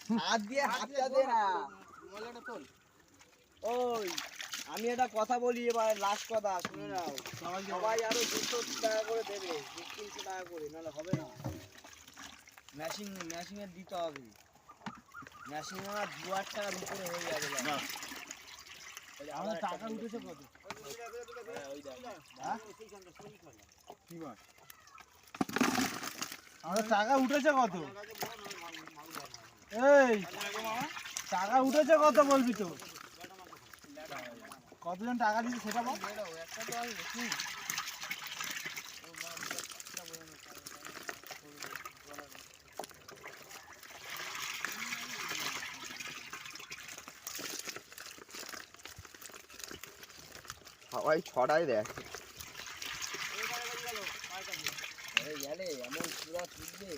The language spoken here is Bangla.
হাত দিয়ে হাতটা দে না। ওই আমি একটা কথা বলি, এবার লাস্ট কথা শুনে নাও। সবাই আরো 200 টাকা করে দেবে, 300 টাকা করে, নাহলে হবে না। ম্যাশিং এর দিতে হবে। ম্যাশিং আমার 2000 টাকার উপরে হয়ে যাবে না। আমার টাকা উঠেছে কত? আমার টাকা উঠেছে কত? এই টাকা উঠেছে কত বলবি তো? কতজন টাকা দিচ্ছে সেটা বল। সবাই ছড়াই দেয়। গেলে এমন পুরা তুলবে।